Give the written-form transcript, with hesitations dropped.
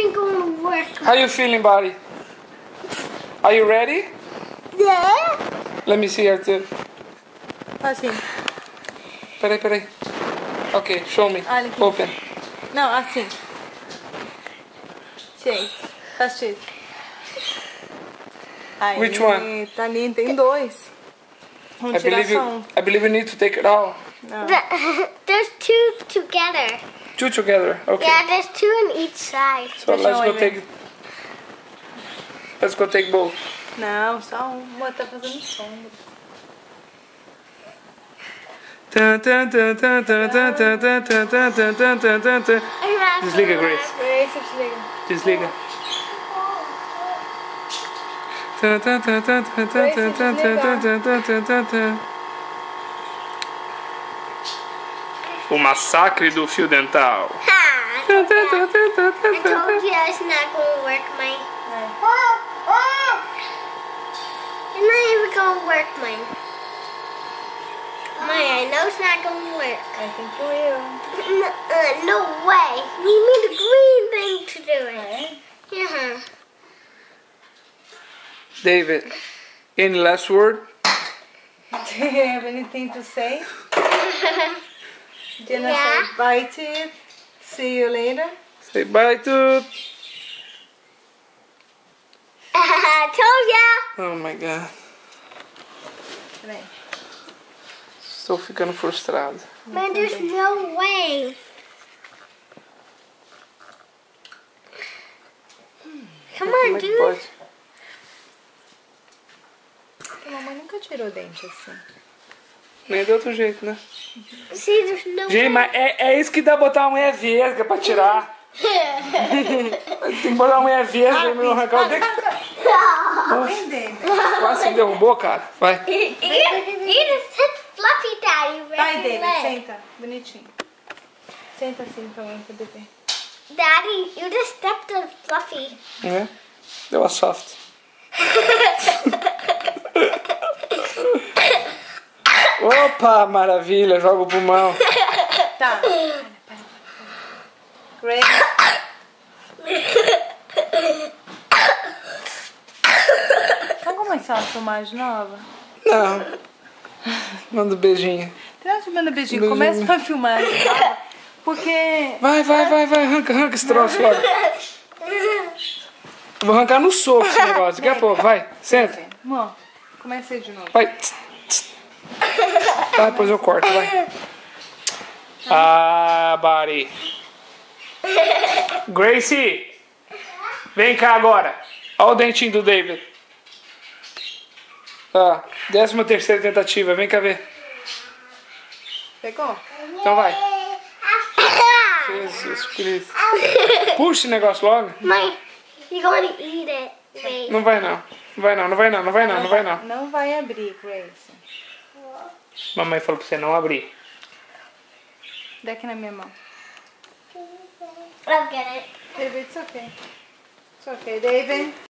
even going to work. How you feeling, buddy? Are you ready? Yeah. Let me see, Arthur. Assim. Peraí. Ok, show me. Olha aqui. Open. Não, assim. Chase. Faz chase. Aí, Which one? Tá lindo, tem dois. Vamos tirar só um. I believe you need to take it all. Não. There's two together. Two together, okay. Yeah, there's two on each side. So let's go take. Let's go take both. Não, só um. Uma tá fazendo sombra. Desliga, Grace. Grace, desliga. Desliga. O massacre do fio dental. I told you it's not going to work, mine. It's not even going to work, mine. Mine, I know it's not going to work. I think you will. No way. You need a green thing to do it. Yeah. David, any last word? Do you have anything to say? Jenna Yeah. say bye to you. See you later. Say bye to... I told ya. Oh my God. Peraí. Estou ficando frustrado. Man, there's no way. Come Como on, é que dude. pode? A mamãe nunca tirou dente assim. Nem de outro jeito, né? See, there's no Gente, mas é isso que dá botar uma unha vesga pra tirar. Tem que botar uma unha vesga e não arrancar o dente. Vem dentro. Quase me derrubou, cara. Vai. You just hit Fluffy Daddy right Vai, in the David, leg. senta. Bonitinho. Senta assim pra mãe poder ver. Daddy, you just stepped on Fluffy. É. Deu a soft. Opa, maravilha. Joga o pulmão. Tá. Para. Grace. Vamos começar uma filmagem nova? Não. Manda um beijinho. Então, te manda beijinho. Beijinho. Começa uma filmagem nova. Porque... Vai. Arranca esse troço logo. Eu vou arrancar no soco esse negócio. Daqui a pouco. Vai, senta. Amor, começa aí de novo. Vai. Tá, depois eu corto, vai. Ah, buddy. Gracie, vem cá agora. Olha o dentinho do David. Ah, 13ª tentativa, vem cá ver. Pegou? Então vai. Jesus Cristo. Puxa esse negócio logo. Mãe, you're going to eat it. Wait. Não vai não. Não vai não. Não vai abrir, Grace. Mamãe falou pra você não abrir. Dá aqui na minha mão. I'll get it. David, it's okay. It's okay, David.